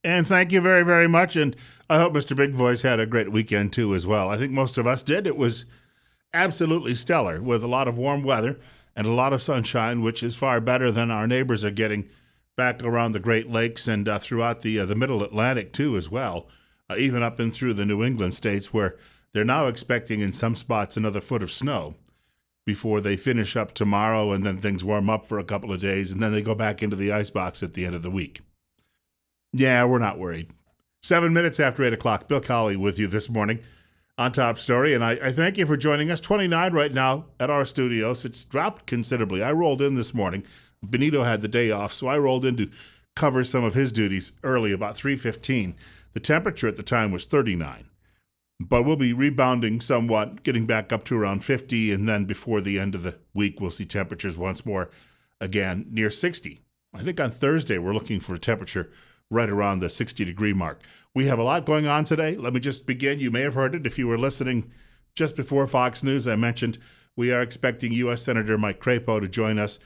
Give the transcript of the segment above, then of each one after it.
And thank you very, very much. And I hope Mr. Big Voice had a great weekend too, as well. I think most of us did. It was absolutely stellar with a lot of warm weather and a lot of sunshine, which is far better than our neighbors are getting back around the Great Lakes and throughout the Middle Atlantic too, as well. Even up and through the New England states, where they're now expecting in some spots another foot of snow before they finish up tomorrow, and then things warm up for a couple of days, and then they go back into the icebox at the end of the week. Yeah, we're not worried. 7 minutes after 8 o'clock, Bill Colley with you this morning on Top Story, and I thank you for joining us. 29 right now at our studios. It's dropped considerably. I rolled in this morning. Benito had the day off, so I rolled in to cover some of his duties early, about 3:15. The temperature at the time was 39, but we'll be rebounding somewhat, getting back up to around 50, and then before the end of the week, we'll see temperatures once more again near 60. I think on Thursday, we're looking for a temperature right around the 60-degree mark. We have a lot going on today. Let me just begin. You may have heard it if you were listening just before Fox News. I mentioned we are expecting U.S. Senator Mike Crapo to join us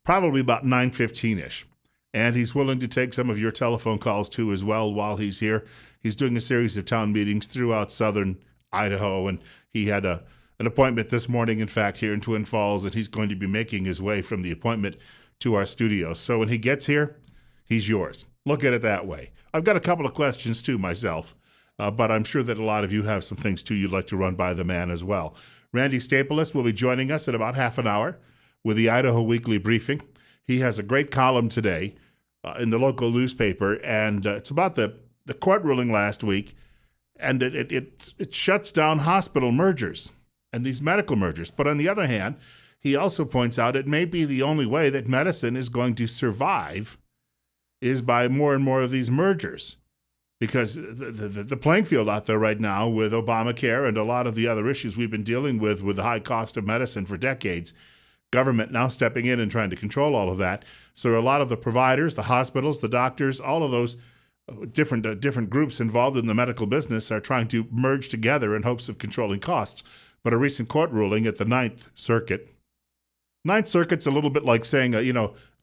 probably about 9:15-ish. And he's willing to take some of your telephone calls, too, as well, while he's here. He's doing a series of town meetings throughout southern Idaho, and he had an appointment this morning, in fact, here in Twin Falls, and he's going to be making his way from the appointment to our studios. So when he gets here, he's yours. Look at it that way. I've got a couple of questions, too, myself, but I'm sure that a lot of you have some things, too, you'd like to run by the man as well. Randy Staples will be joining us in about half an hour with the Idaho Weekly Briefing. He has a great column today in the local newspaper, and it's about the court ruling last week, and it shuts down hospital mergers and these medical mergers. But on the other hand, he also points out it may be the only way that medicine is going to survive is by more and more of these mergers, because the playing field out there right now with Obamacare and a lot of the other issues we've been dealing with the high cost of medicine for decades, government now stepping in and trying to control all of that. So a lot of the providers, the hospitals, the doctors, all of those different groups involved in the medical business are trying to merge together in hopes of controlling costs. But a recent court ruling at the Ninth Circuit's a little bit like saying,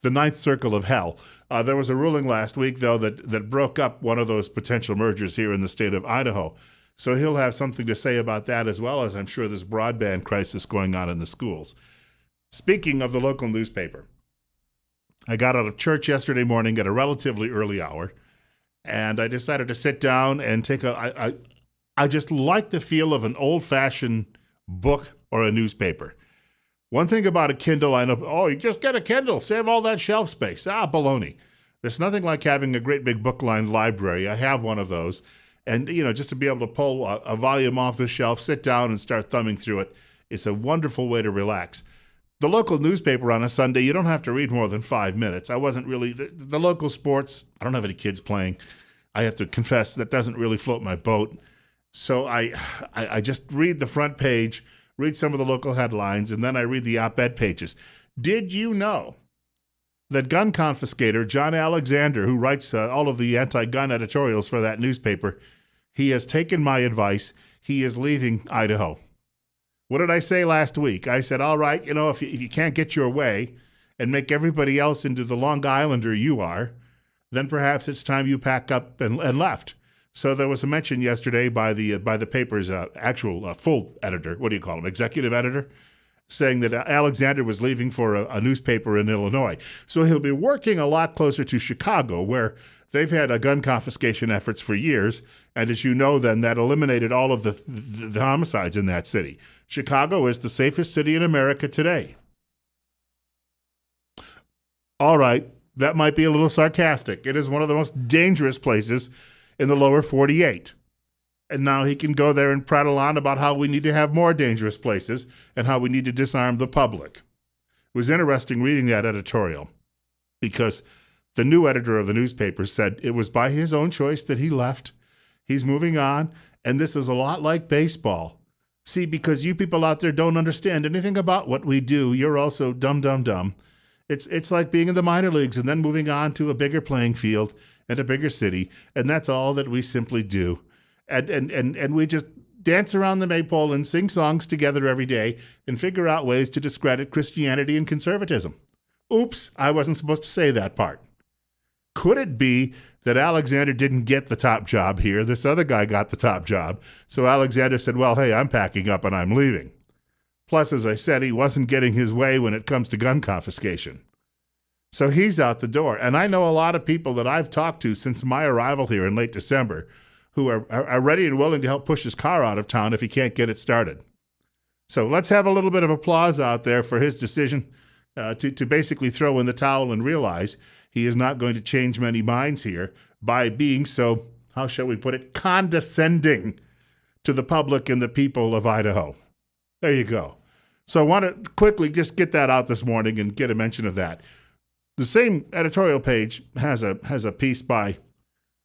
the Ninth Circle of Hell. There was a ruling last week, though, that broke up one of those potential mergers here in the state of Idaho. So he'll have something to say about that, as well as I'm sure this broadband crisis going on in the schools. Speaking of the local newspaper, I got out of church yesterday morning at a relatively early hour, and I decided to sit down and I just like the feel of an old-fashioned book or a newspaper. One thing about a Kindle, I know, you just get a Kindle, save all that shelf space. Baloney. There's nothing like having a great big book-lined library. I have one of those. And, just to be able to pull a volume off the shelf, sit down and start thumbing through it, is a wonderful way to relax. The local newspaper on a Sunday, you don't have to read more than 5 minutes. I wasn't really, the local sports, I don't have any kids playing. I have to confess that doesn't really float my boat. So I just read the front page, read some of the local headlines, and then I read the op-ed pages. Did you know that gun confiscator John Alexander, who writes all of the anti-gun editorials for that newspaper, he has taken my advice. He is leaving Idaho. What did I say last week? I said, all right, if you can't get your way and make everybody else into the Long Islander you are, then perhaps it's time you pack up and left. So there was a mention yesterday by the paper's actual full editor, what do you call him, executive editor, saying that Alexander was leaving for a newspaper in Illinois. So he'll be working a lot closer to Chicago, where they've had gun confiscation efforts for years. And as you know, then that eliminated all of the homicides in that city. Chicago is the safest city in America today. All right, that might be a little sarcastic. It is one of the most dangerous places in the lower 48. And now he can go there and prattle on about how we need to have more dangerous places and how we need to disarm the public. It was interesting reading that editorial, because the new editor of the newspaper said it was by his own choice that he left. He's moving on, and this is a lot like baseball. See, because you people out there don't understand anything about what we do, you're also dumb. It's like being in the minor leagues and then moving on to a bigger playing field and a bigger city, and that's all that we simply do. And we just dance around the maypole and sing songs together every day and figure out ways to discredit Christianity and conservatism. Oops, I wasn't supposed to say that part. Could it be that Alexander didn't get the top job here? This other guy got the top job. So Alexander said, well, hey, I'm packing up and I'm leaving. Plus, as I said, he wasn't getting his way when it comes to gun confiscation. So he's out the door. And I know a lot of people that I've talked to since my arrival here in late December who are ready and willing to help push his car out of town if he can't get it started. So let's have a little bit of applause out there for his decision to basically throw in the towel and realize he is not going to change many minds here by being so, how shall we put it, condescending to the public and the people of Idaho. There you go. So I want to quickly just get that out this morning and get a mention of that. The same editorial page has a piece by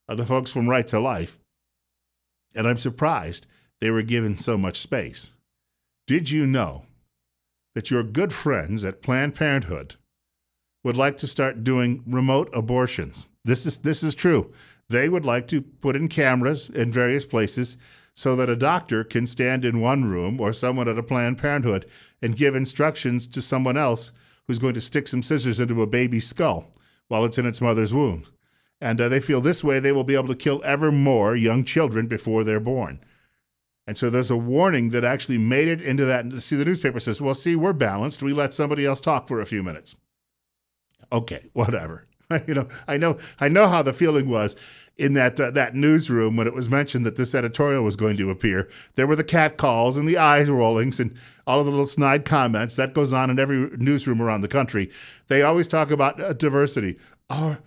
the folks from Right to Life, and I'm surprised they were given so much space. Did you know that your good friends at Planned Parenthood would like to start doing remote abortions? This is true. They would like to put in cameras in various places so that a doctor can stand in one room or someone at a Planned Parenthood and give instructions to someone else who's going to stick some scissors into a baby's skull while it's in its mother's womb. And they feel this way they will be able to kill ever more young children before they're born. And so there's a warning that actually made it into that. See, the newspaper says, well, see, we're balanced. We let somebody else talk for a few minutes. Okay, whatever. I know how the feeling was in that newsroom when it was mentioned that this editorial was going to appear. There were the cat calls and the eyes rollings and all of the little snide comments. That goes on in every newsroom around the country. They always talk about diversity. Our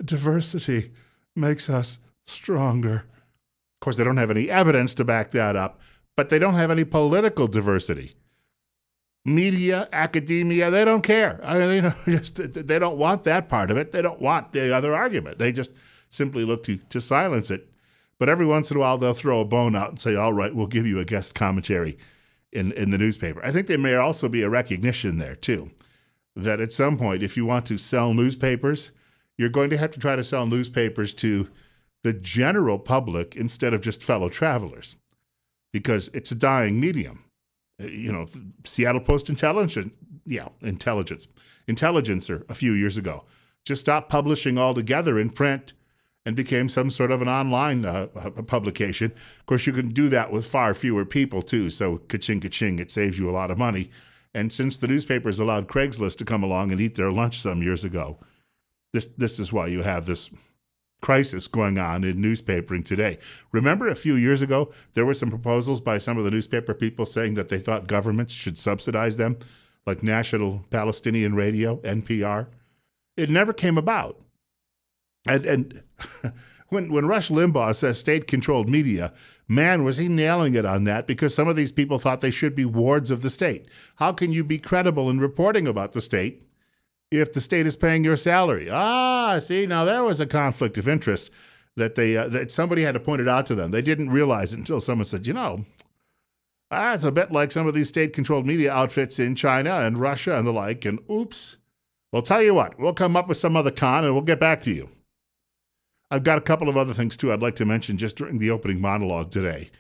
diversity makes us stronger. Of course, they don't have any evidence to back that up, but they don't have any political diversity. Media, academia, they don't care. They don't want that part of it. They don't want the other argument. They just simply look to silence it. But every once in a while, they'll throw a bone out and say, all right, we'll give you a guest commentary in the newspaper. I think there may also be a recognition there, too, that at some point, if you want to sell newspapers, you're going to have to try to sell newspapers to the general public instead of just fellow travelers, because it's a dying medium. Seattle Post Intelligencer a few years ago just stopped publishing altogether in print and became some sort of an online publication. Of course, you can do that with far fewer people too, so ka-ching, ka-ching, it saves you a lot of money. And since the newspapers allowed Craigslist to come along and eat their lunch some years ago, this is why you have this crisis going on in newspapering today. Remember a few years ago, there were some proposals by some of the newspaper people saying that they thought governments should subsidize them, like National Palestinian Radio, NPR. It never came about. And when Rush Limbaugh says state-controlled media, man, was he nailing it on that, because some of these people thought they should be wards of the state. How can you be credible in reporting about the state if the state is paying your salary? See, now there was a conflict of interest that somebody had to point it out to them. They didn't realize it until someone said, it's a bit like some of these state-controlled media outfits in China and Russia and the like, and oops. Well, tell you what, we'll come up with some other con and we'll get back to you. I've got a couple of other things, too, I'd like to mention just during the opening monologue today.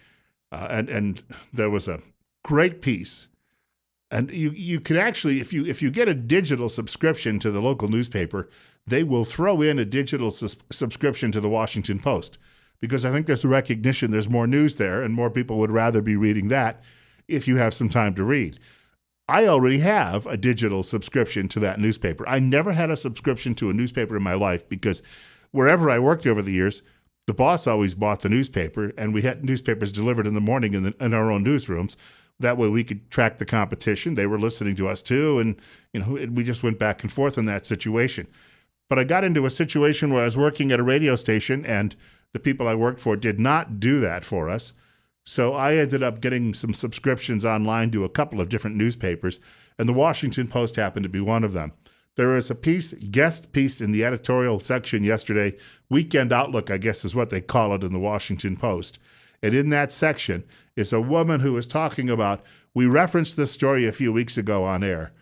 And there was a great piece. And you can actually, if you get a digital subscription to the local newspaper, they will throw in a digital subscription to the Washington Post, because I think there's a recognition there's more news there and more people would rather be reading that if you have some time to read. I already have a digital subscription to that newspaper. I never had a subscription to a newspaper in my life because wherever I worked over the years, the boss always bought the newspaper, and we had newspapers delivered in the morning in our own newsrooms. That way we could track the competition. They were listening to us too, and we just went back and forth in that situation. But I got into a situation where I was working at a radio station, and the people I worked for did not do that for us. So I ended up getting some subscriptions online to a couple of different newspapers, and the Washington Post happened to be one of them. There was a guest piece in the editorial section yesterday, Weekend Outlook, I guess is what they call it in the Washington Post. And in that section is a woman who is talking about, we referenced this story a few weeks ago on air.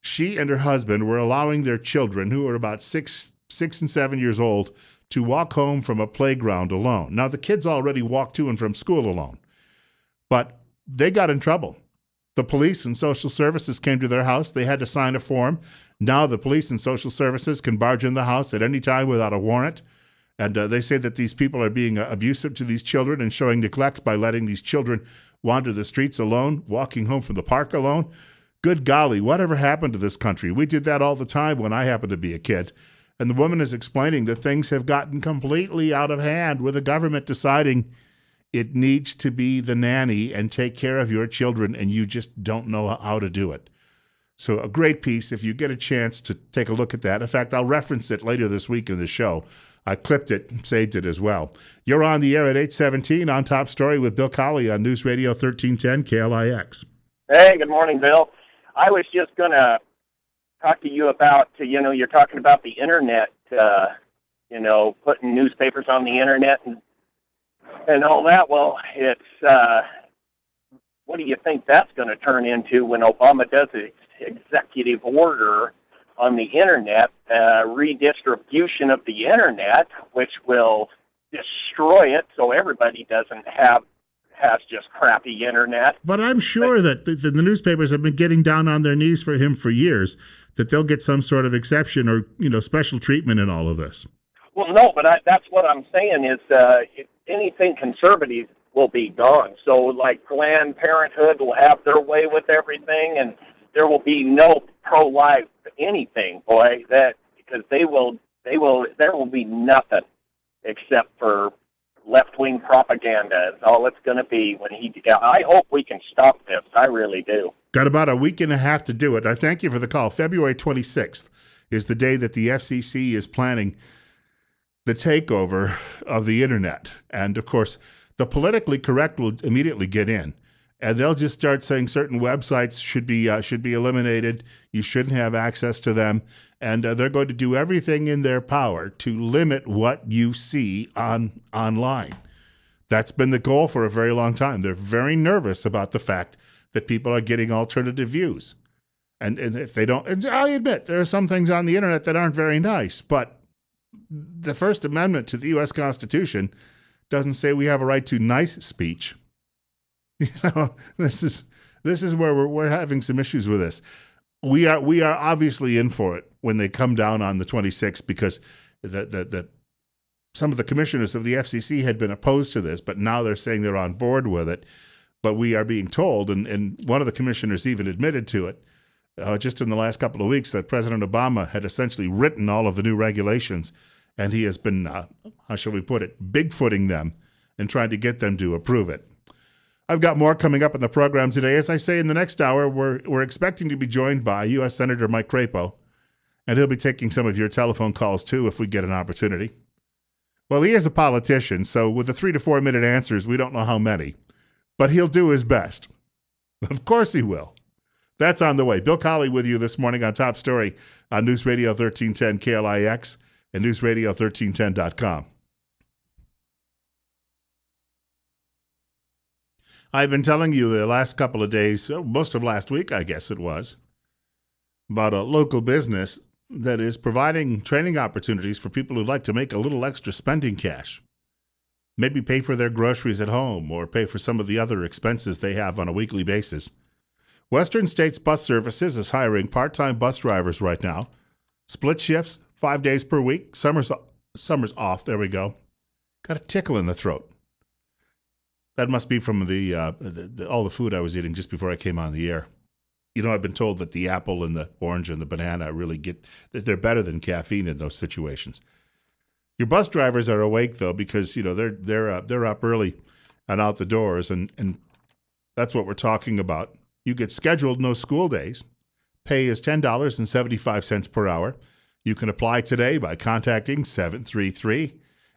She and her husband were allowing their children, who were about 6 and 7 years old, to walk home from a playground alone. Now, the kids already walked to and from school alone, but they got in trouble The police and social services came to their house. They had to sign a form. Now the police and social services can barge in the house at any time without a warrant. And they say that these people are being abusive to these children and showing neglect by letting these children wander the streets alone, walking home from the park alone. Good golly, whatever happened to this country? We did that all the time when I happened to be a kid. And the woman is explaining that things have gotten completely out of hand with the government deciding it needs to be the nanny and take care of your children, and you just don't know how to do it. So a great piece if you get a chance to take a look at that. In fact, I'll reference it later this week in the show. I clipped it, saved it as well. You're on the air at 8:17 on Top Story with Bill Colley on News Radio 1310 KLIX. Hey, good morning, Bill. I was just going to talk to you about, you're talking about the internet, putting newspapers on the internet and all that. Well, it's, what do you think that's going to turn into when Obama does an executive order on the internet, redistribution of the internet, which will destroy it so everybody has just crappy internet. But I'm sure that the newspapers have been getting down on their knees for him for years, that they'll get some sort of exception or, special treatment in all of this. Well, no, but that's what I'm saying is anything conservative will be gone. So, like, Planned Parenthood will have their way with everything, and there will be no pro-life anything, boy. Because there will be nothing except for left-wing propaganda. It's all it's going to be I hope we can stop this. I really do. Got about a week and a half to do it. I thank you for the call. February 26th is the day that the FCC is planning the takeover of the internet. And of course, the politically correct will immediately get in. And they'll just start saying certain websites should be eliminated. You shouldn't have access to them. And they're going to do everything in their power to limit what you see online. That's been the goal for a very long time. They're very nervous about the fact that people are getting alternative views. And if they don't, and I admit, there are some things on the internet that aren't very nice, but the First Amendment to the U.S. Constitution doesn't say we have a right to nice speech. This is where we're having some issues with this. We are obviously in for it when they come down on the 26th because some of the commissioners of the FCC had been opposed to this, but now they're saying they're on board with it. But we are being told, and one of the commissioners even admitted to it just in the last couple of weeks, that President Obama had essentially written all of the new regulations, and he has been, how shall we put it, bigfooting them and trying to get them to approve it. I've got more coming up in the program today. As I say, in the next hour, we're expecting to be joined by U.S. Senator Mike Crapo, and he'll be taking some of your telephone calls, too, if we get an opportunity. Well, he is a politician, so with the 3 to 4 minute answers, we don't know how many, but he'll do his best. Of course he will. That's on the way. Bill Colley with you this morning on Top Story on News Radio 1310 KLIX and newsradio1310.com. I've been telling you the last couple of days, most of last week, I guess it was, about a local business that is providing training opportunities for people who'd like to make a little extra spending cash. Maybe pay for their groceries at home or pay for some of the other expenses they have on a weekly basis. Western States Bus Services is hiring part-time bus drivers right now. Split shifts, 5 days per week. Summer's off. There we go. Got a tickle in the throat. That must be from all the food I was eating just before I came on the air. You know, I've been told that the apple and the orange and the banana they're better than caffeine in those situations. Your bus drivers are awake though because they're up early and out the doors, and that's what we're talking about. You get scheduled no school days. Pay is $10.75 per hour. You can apply today by contacting 733-8003.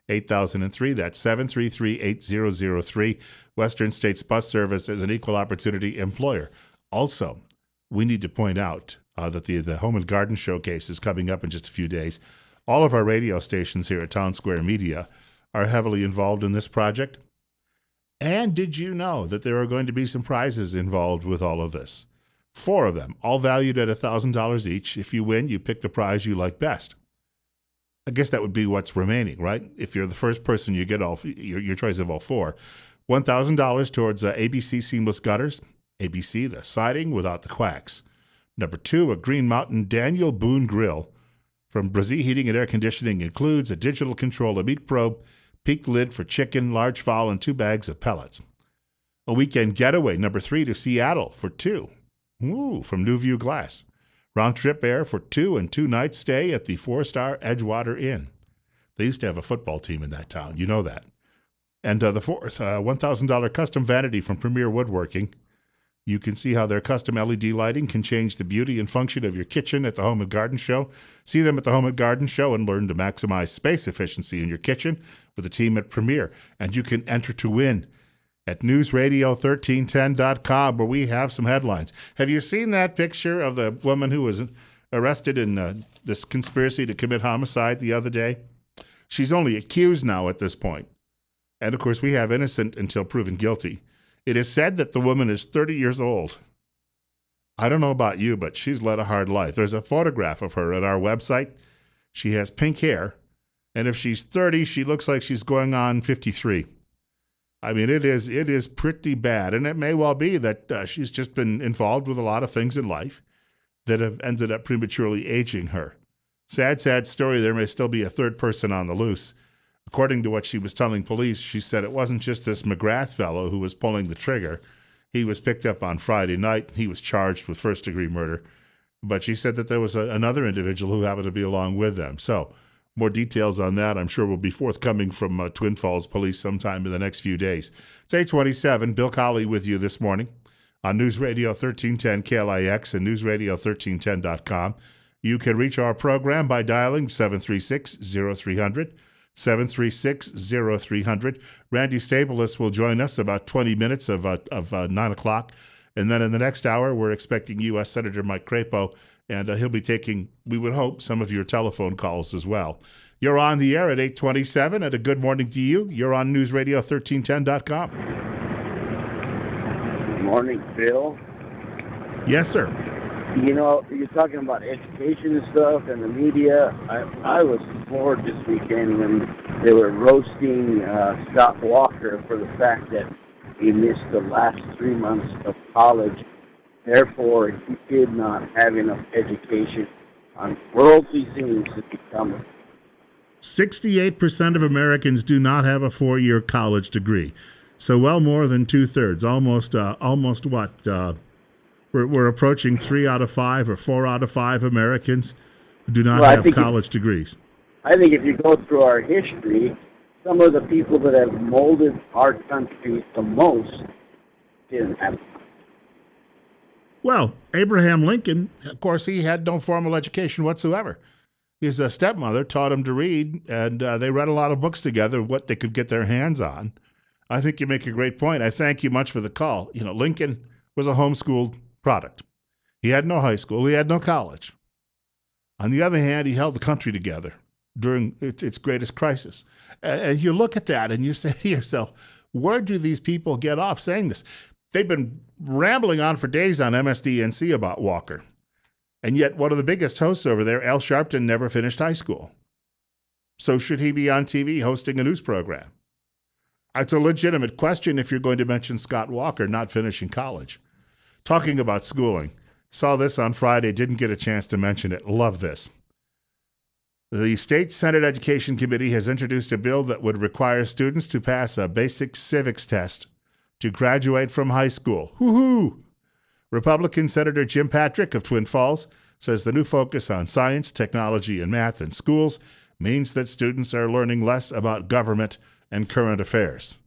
That's 733-8003. Western States Bus Service is an equal opportunity employer. Also, we need to point out that the Home and Garden Showcase is coming up in just a few days. All of our radio stations here at Town Square Media are heavily involved in this project. And did you know that there are going to be some prizes involved with all of this? 4 of them, all valued at $1,000 each. If you win, you pick the prize you like best. I guess that would be what's remaining, right? If you're the first person, you get your choice of all 4. $1,000 towards ABC Seamless Gutters, ABC, the siding without the quacks. Number 2, a Green Mountain Daniel Boone grill from Brazil Heating and Air Conditioning includes a digital control, a meat probe, peaked lid for chicken, large fowl, and 2 bags of pellets. A weekend getaway, number 3, to Seattle for 2. Ooh, from New View Glass. Round-trip air for 2 and 2 nights stay at the 4-star Edgewater Inn. They used to have a football team in that town. You know that. And the fourth, $1,000 custom vanity from Premier Woodworking. You can see how their custom LED lighting can change the beauty and function of your kitchen at the Home and Garden Show. See them at the Home and Garden Show and learn to maximize space efficiency in your kitchen with the team at Premier. And you can enter to win at newsradio1310.com, where we have some headlines. Have you seen that picture of the woman who was arrested in this conspiracy to commit homicide the other day? She's only accused now at this point. And, of course, we have innocent until proven guilty. It is said that the woman is 30 years old. I don't know about you, but she's led a hard life. There's a photograph of her at our website. She has pink hair, and if she's 30, she looks like she's going on 53. I mean, it is pretty bad, and it may well be that she's just been involved with a lot of things in life that have ended up prematurely aging her. Sad, sad story. There may still be a third person on the loose. According to what she was telling police, she said it wasn't just this McGrath fellow who was pulling the trigger. He was picked up on Friday night. He was charged with first-degree murder. But she said that there was another individual who happened to be along with them. So more details on that, I'm sure, will be forthcoming from Twin Falls Police sometime in the next few days. It's 8:27. Bill Colley with you this morning on News Radio 1310 KLIX and newsradio1310.com. You can reach our program by dialing 736-0300. 736-0300. Randy Staples will join us about 20 minutes of 9 o'clock. And then in the next hour, we're expecting U.S. Senator Mike Crapo, and he'll be taking, we would hope, some of your telephone calls as well. You're on the air at 8:27, and a good morning to you. You're on newsradio1310.com. Good morning, Bill. Yes, sir. You know, you're talking about education and stuff and the media. I was bored this weekend when they were roasting Scott Walker for the fact that he missed the last 3 months of college. Therefore, he did not have enough education on worldly things to become 68% of Americans do not have a 4-year college degree. So well more than two-thirds, almost what? We're approaching 3 out of 5 or 4 out of 5 Americans who do not have college degrees. I think if you go through our history, some of the people that have molded our country the most didn't have. Well, Abraham Lincoln, of course, he had no formal education whatsoever. His stepmother taught him to read, and they read a lot of books together, what they could get their hands on. I think you make a great point. I thank you much for the call. You know, Lincoln was a homeschooled product. He had no high school. He had no college. On the other hand, he held the country together during its greatest crisis. And you look at that and you say to yourself, where do these people get off saying this? They've been rambling on for days on MSDNC about Walker. And yet one of the biggest hosts over there, Al Sharpton, never finished high school. So should he be on TV hosting a news program? It's a legitimate question if you're going to mention Scott Walker not finishing college. Talking about schooling, saw this on Friday, didn't get a chance to mention it. Love this. The State Senate Education Committee has introduced a bill that would require students to pass a basic civics test to graduate from high school. Woo-hoo! Republican Senator Jim Patrick of Twin Falls says the new focus on science, technology, and math in schools means that students are learning less about government and current affairs.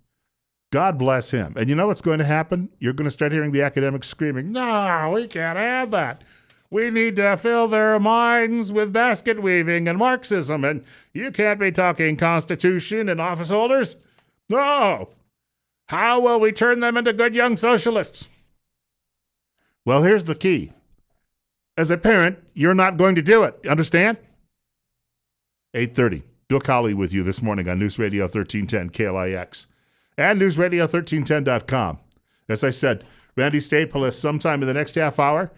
God bless him. And you know what's going to happen? You're going to start hearing the academics screaming, no, we can't have that. We need to fill their minds with basket weaving and Marxism, and you can't be talking Constitution and office holders. No. How will we turn them into good young socialists? Well, here's the key. As a parent, you're not going to do it. Understand? 8:30. Bill Colley with you this morning on News Radio 1310 KLIX and newsradio1310.com. As I said, Randy Staples sometime in the next half hour.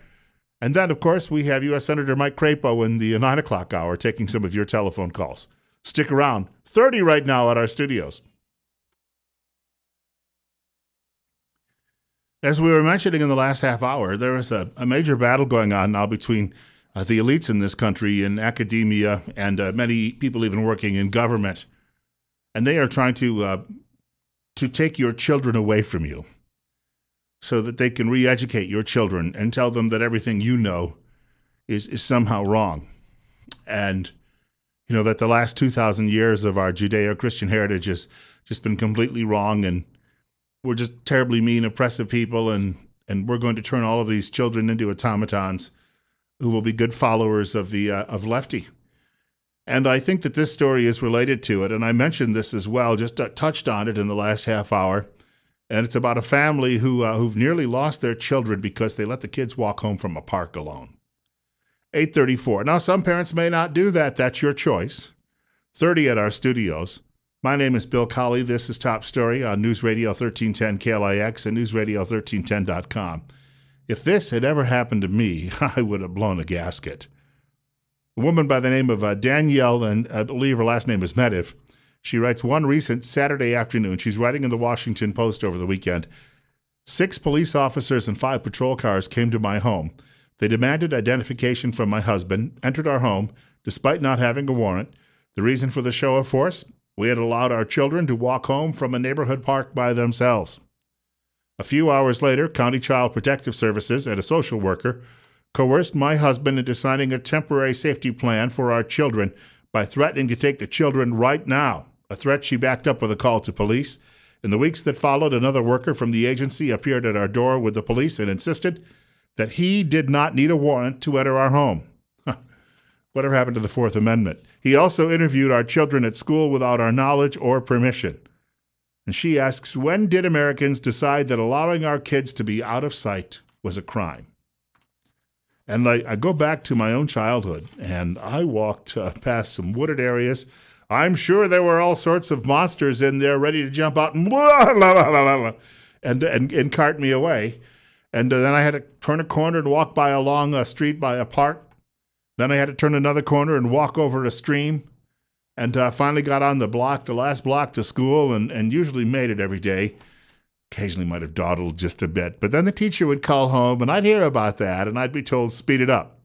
And then, of course, we have U.S. Senator Mike Crapo in the 9 o'clock hour taking some of your telephone calls. Stick around. 30 right now at our studios. As we were mentioning in the last half hour, there is a major battle going on now between the elites in this country, in academia, and many people even working in government. And they are trying to take your children away from you so that they can re-educate your children and tell them that everything you know is somehow wrong. And, you know, that the last 2,000 years of our Judeo-Christian heritage has just been completely wrong, and we're just terribly mean, oppressive people, and we're going to turn all of these children into automatons who will be good followers of the of Lefty. And I think that this story is related to it, and I mentioned this as well, just touched on it in the last half hour. And it's about a family who've nearly lost their children because they let the kids walk home from a park alone. 8:34. Now, some parents may not do that. That's your choice. 30 at our studios. My name is Bill Colley. This is Top Story on News Radio 1310 KLIX and newsradio1310.com. If this had ever happened to me, I would have blown a gasket. A woman by the name of Danielle, and I believe her last name is Mediv, she writes, one recent Saturday afternoon, she's writing in the Washington Post over the weekend, 6 police officers and 5 patrol cars came to my home. They demanded identification from my husband, entered our home, despite not having a warrant. The reason for the show of force? We had allowed our children to walk home from a neighborhood park by themselves. A few hours later, County Child Protective Services and a social worker coerced my husband into signing a temporary safety plan for our children by threatening to take the children right now, a threat she backed up with a call to police. In the weeks that followed, another worker from the agency appeared at our door with the police and insisted that he did not need a warrant to enter our home. Whatever happened to the Fourth Amendment? He also interviewed our children at school without our knowledge or permission. And she asks, when did Americans decide that allowing our kids to be out of sight was a crime? And I go back to my own childhood, and I walked past some wooded areas. I'm sure there were all sorts of monsters in there ready to jump out and and cart me away. And then I had to turn a corner and walk by a long street by a park. Then I had to turn another corner and walk over a stream. And finally got on the last block to school, and usually made it every day. Occasionally might have dawdled just a bit. But then the teacher would call home, and I'd hear about that, and I'd be told, speed it up.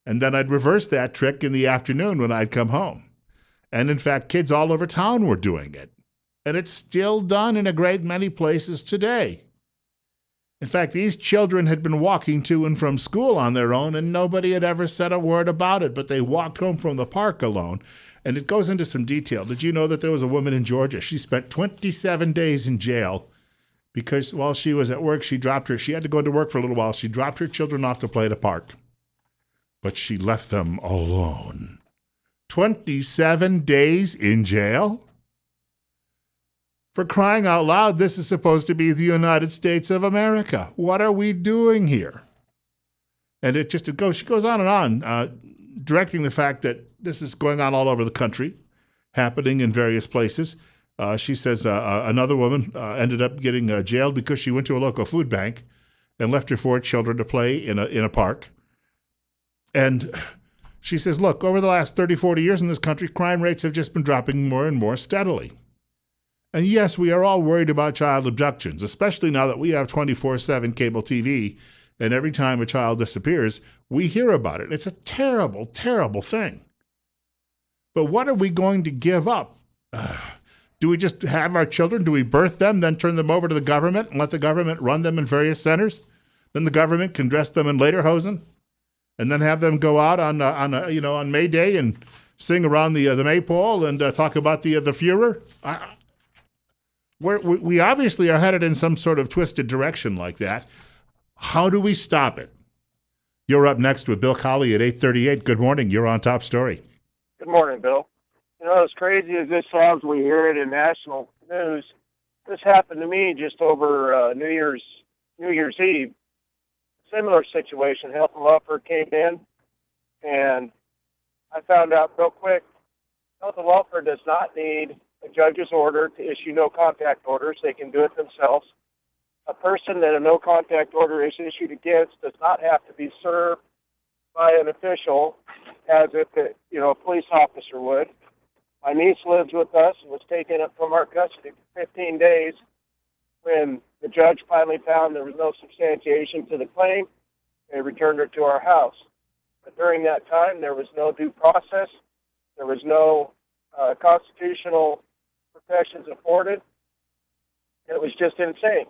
And then I'd reverse that trick in the afternoon when I'd come home. And in fact, kids all over town were doing it. And it's still done in a great many places today. In fact, these children had been walking to and from school on their own, and nobody had ever said a word about it, but they walked home from the park alone. And it goes into some detail. Did you know that there was a woman in Georgia? She spent 27 days in jail because while she was at work, she had to go to work for a little while. She dropped her children off to play at a park. But she left them alone. 27 days in jail? For crying out loud, this is supposed to be the United States of America. What are we doing here? And she goes on and on, directing the fact that this is going on all over the country, happening in various places. She says another woman ended up getting jailed because she went to a local food bank and left her 4 children to play in a park. And she says, look, over the last 30, 40 years in this country, crime rates have just been dropping more and more steadily. And yes, we are all worried about child abductions, especially now that we have 24/7 cable TV, and every time a child disappears, we hear about it. It's a terrible, terrible thing. But what are we going to give up? Do we just have our children? Do we birth them, then turn them over to the government and let the government run them in various centers? Then the government can dress them in lederhosen, and then have them go out on May Day and sing around the maypole and talk about the Fuhrer. We obviously are headed in some sort of twisted direction like that. How do we stop it? You're up next with Bill Colley at 8:38. Good morning. You're on Top Story. Good morning, Bill. You know, as crazy as this sounds, we hear it in national news. This happened to me just over New Year's Eve. Similar situation. Health and welfare came in, and I found out real quick, health and welfare does not need a judge's order to issue no contact orders. They can do it themselves. A person that a no contact order is issued against does not have to be served by an official as if a police officer would. My niece lives with us and was taken up from our custody for 15 days when The judge finally found there was no substantiation to the claim. They returned her to our house. But during that time, there was no due process. There was no constitutional protections afforded. It was just insane.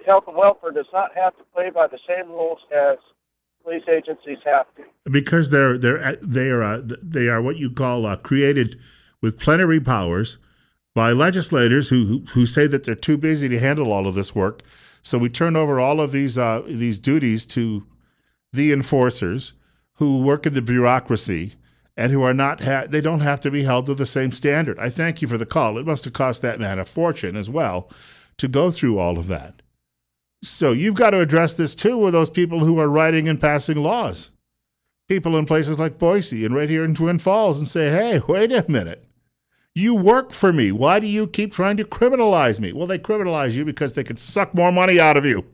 Health and welfare does not have to play by the same rules as police agencies have to. Because they are what you call created with plenary powers by legislators who say that they're too busy to handle all of this work. So we turn over all of these duties to the enforcers who work in the bureaucracy and who are not they don't have to be held to the same standard. I thank you for the call. It must have cost that man a fortune as well to go through all of that. So you've got to address this too with those people who are writing and passing laws. People in places like Boise and right here in Twin Falls, and say, hey, wait a minute. You work for me. Why do you keep trying to criminalize me? Well, they criminalize you because they could suck more money out of you.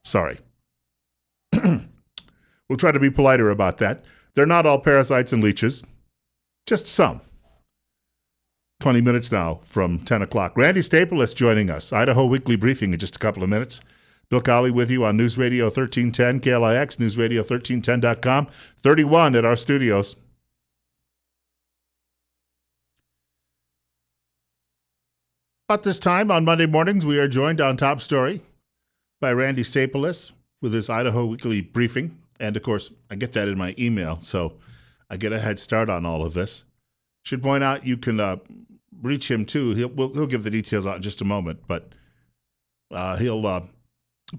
Sorry. We'll try to be politer about that. They're not all parasites and leeches. Just some. 20 minutes now from 10 o'clock. Randy Staples joining us. Idaho Weekly Briefing in just a couple of minutes. Bill Colley with you on News Radio 1310 KLIX, newsradio1310.com. 31 at our studios. About this time on Monday mornings, we are joined on Top Story by Randy Staples with his Idaho Weekly Briefing. And, of course, I get that in my email, so I get a head start on all of this. Should point out you can reach him, too. He'll give the details out in just a moment, but he'll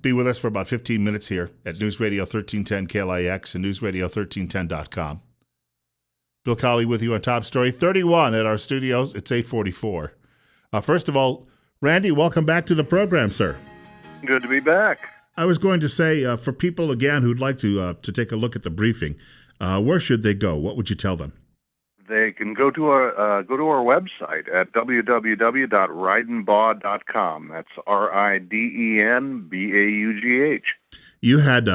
be with us for about 15 minutes here at News Radio 1310 KLIX and newsradio1310.com. Bill Colley with you on Top Story 31 at our studios. It's 8:44. First of all, Randy, welcome back to the program, sir. Good to be back. I was going to say, for people, again, who'd like to take a look at the briefing, where should they go? What would you tell them? They can go to our website at www.ridenbaugh.com. That's RIDENBAUGH. You had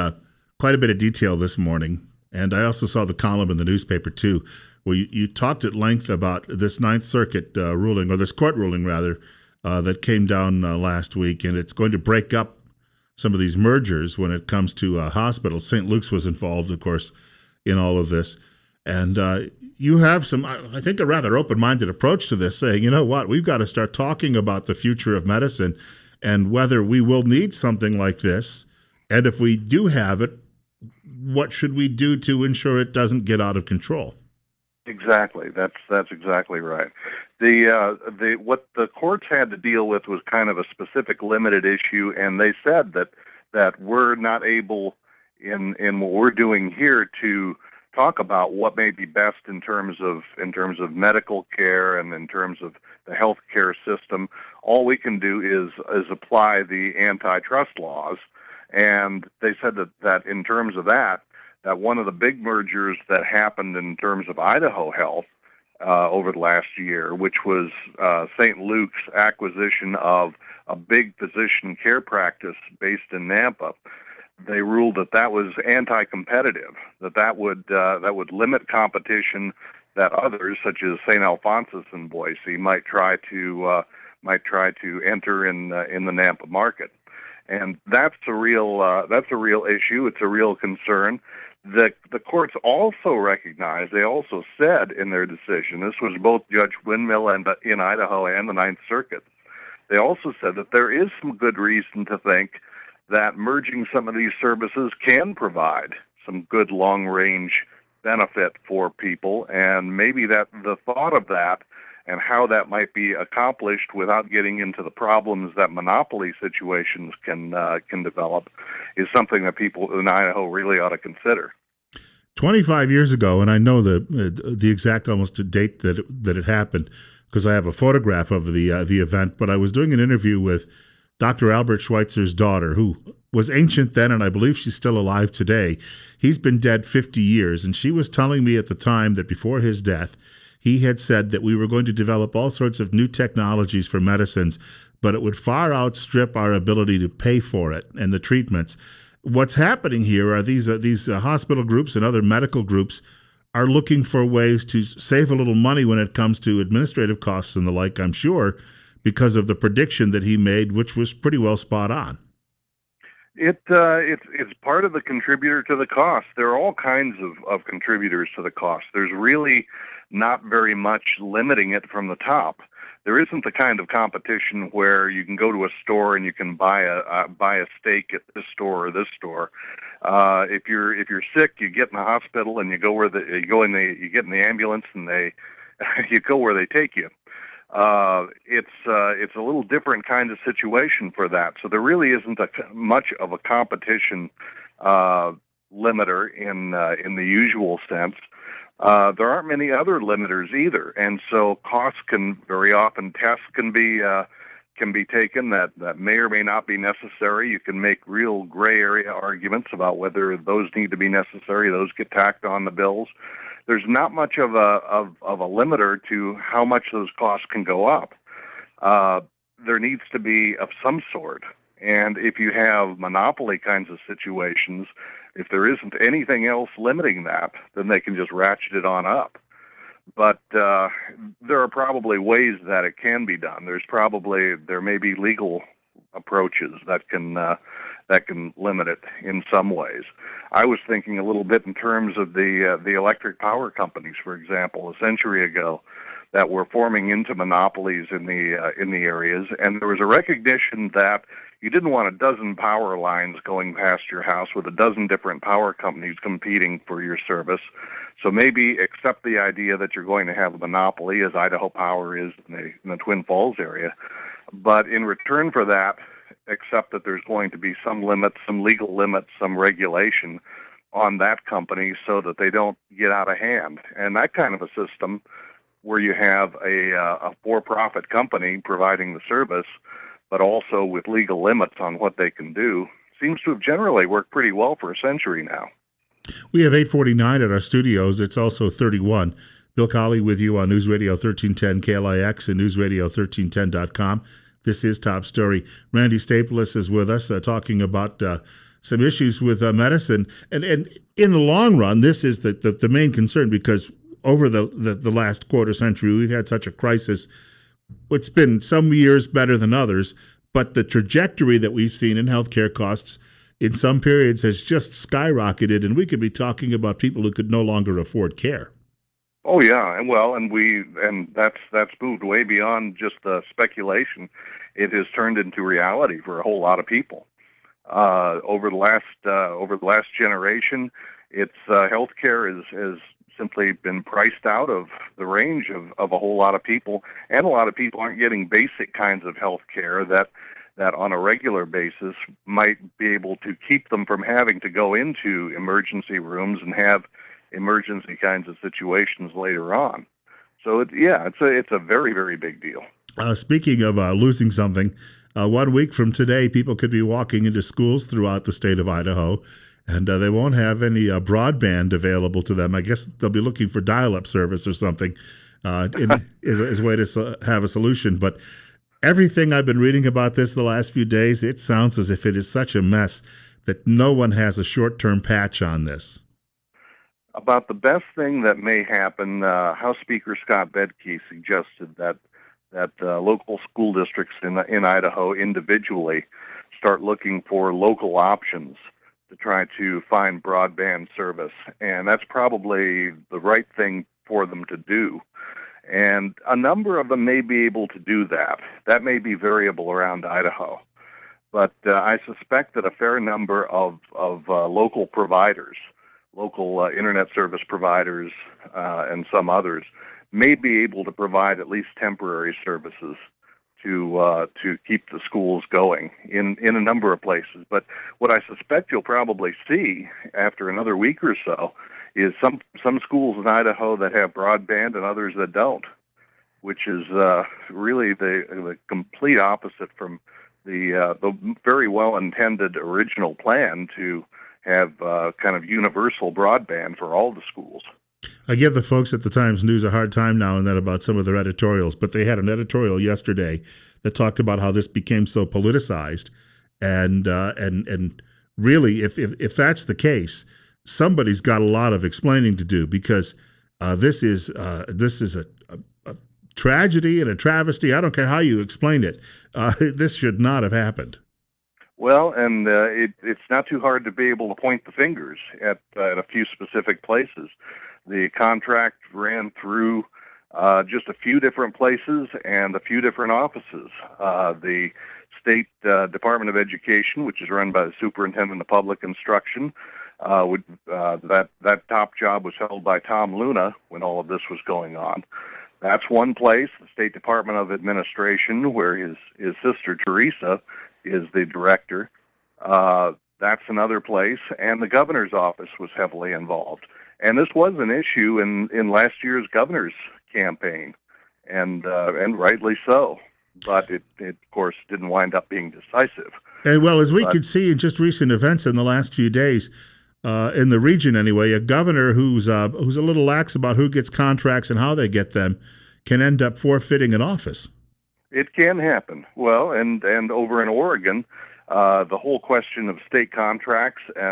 quite a bit of detail this morning, and I also saw the column in the newspaper, too, where you talked at length about this Ninth Circuit ruling, or this court ruling, rather, that came down last week, and it's going to break up some of these mergers when it comes to hospitals. St. Luke's was involved, of course, in all of this. And you have some, I think, a rather open-minded approach to this, saying, you know what, we've got to start talking about the future of medicine and whether we will need something like this. And if we do have it, what should we do to ensure it doesn't get out of control? Exactly. That's exactly right. What the courts had to deal with was kind of a specific limited issue, and they said that we're not able in what we're doing here to talk about what may be best in terms of medical care and in terms of the healthcare system. All we can do is apply the antitrust laws, and they said that in terms of that one of the big mergers that happened in terms of Idaho Health over the last year, which was St. Luke's acquisition of a big physician care practice based in Nampa, they ruled that was anti-competitive, that would limit competition that others, such as St. Alphonsus in Boise, might try to enter in the Nampa market, and that's a real issue. It's a real concern. The courts also recognized, they also said in their decision, this was both Judge Windmill and in Idaho and the Ninth Circuit, they also said that there is some good reason to think that merging some of these services can provide some good long-range benefit for people, and maybe that the thought of that and how that might be accomplished without getting into the problems that monopoly situations can develop is something that people in Idaho really ought to consider. 25 years ago, and I know the exact almost date that it happened because I have a photograph of the event, but I was doing an interview with Dr. Albert Schweitzer's daughter, who was ancient then, and I believe she's still alive today. He's been dead 50 years, and she was telling me at the time that before his death, he had said that we were going to develop all sorts of new technologies for medicines, but it would far outstrip our ability to pay for it and the treatments. What's happening here are these hospital groups and other medical groups are looking for ways to save a little money when it comes to administrative costs and the like, I'm sure, because of the prediction that he made, which was pretty well spot on. It's part of the contributor to the cost. There are all kinds of contributors to the cost. There's really not very much limiting it from the top. There isn't the kind of competition where you can go to a store and you can buy a steak at this store or this store. If you're sick, you get in the hospital and you get in the ambulance and you go where they take you. It's a little different kind of situation for that. So there really isn't much of a competition limiter in the usual sense. There aren't many other limiters either, and so costs can very often tests can be taken that may or may not be necessary. You can make real gray area arguments about whether those need to be necessary. Those get tacked on the bills. There's not much of a limiter to how much those costs can go up. There needs to be of some sort, and if you have monopoly kinds of situations, if there isn't anything else limiting that, then they can just ratchet it on up. But there are probably ways that it can be done. There may be legal approaches that can limit it in some ways. I was thinking a little bit in terms of the electric power companies, for example, a century ago, that were forming into monopolies in the areas, and there was a recognition that you didn't want a dozen power lines going past your house with a dozen different power companies competing for your service. So maybe accept the idea that you're going to have a monopoly, as Idaho Power is in the Twin Falls area, but in return for that, accept that there's going to be some limits, some legal limits, some regulation on that company so that they don't get out of hand. And that kind of a system where you have a for-profit company providing the service, but also with legal limits on what they can do, seems to have generally worked pretty well for a century now. We have 8:49 at our studios. It's also 31. Bill Colley with you on News Radio 1310 KLIX and newsradio1310.com. This is Top Story. Randy Staples is with us talking about some issues with medicine. And in the long run, this is the main concern, because over the last quarter century, we've had such a crisis. It's been some years better than others, but the trajectory that we've seen in healthcare costs in some periods has just skyrocketed, and we could be talking about people who could no longer afford care. Oh yeah, and that's moved way beyond just the speculation. It has turned into reality for a whole lot of people. Over the last generation, its healthcare has simply been priced out of the range of a whole lot of people, and a lot of people aren't getting basic kinds of health care that on a regular basis might be able to keep them from having to go into emergency rooms and have emergency kinds of situations later on. So it's a very, very big deal. Speaking of losing something, 1 week from today, people could be walking into schools throughout the state of Idaho, and they won't have any broadband available to them. I guess they'll be looking for dial-up service or something as a way to have a solution. But everything I've been reading about this the last few days, it sounds as if it is such a mess that no one has a short-term patch on this. About the best thing that may happen, House Speaker Scott Bedke suggested that local school districts in Idaho individually start looking for local options to try to find broadband service, and that's probably the right thing for them to do. And a number of them may be able to do that. That may be variable around Idaho, but I suspect that a fair number of local providers, local internet service providers, and some others may be able to provide at least temporary services to keep the schools going in a number of places. But what I suspect you'll probably see after another week or so is some schools in Idaho that have broadband and others that don't, which is really the complete opposite from the very well-intended original plan to have kind of universal broadband for all the schools. I give the folks at the Times News a hard time now and then about some of their editorials, but they had an editorial yesterday that talked about how this became so politicized, and really, if that's the case, somebody's got a lot of explaining to do, because this is a tragedy and a travesty. I don't care how you explain it. This should not have happened. Well, and it's not too hard to be able to point the fingers at a few specific places. The contract ran through just a few different places and a few different offices. The State Department of Education, which is run by the Superintendent of Public Instruction, that top job was held by Tom Luna when all of this was going on. That's one place. The State Department of Administration, where his sister Teresa is the director. That's another place. And the governor's office was heavily involved. And this was an issue in last year's governor's campaign, and rightly so. But it of course didn't wind up being decisive. And well, as we could see in just recent events in the last few days, in the region anyway, a governor who's a little lax about who gets contracts and how they get them can end up forfeiting an office. It can happen. Well, and over in Oregon, the whole question of state contracts and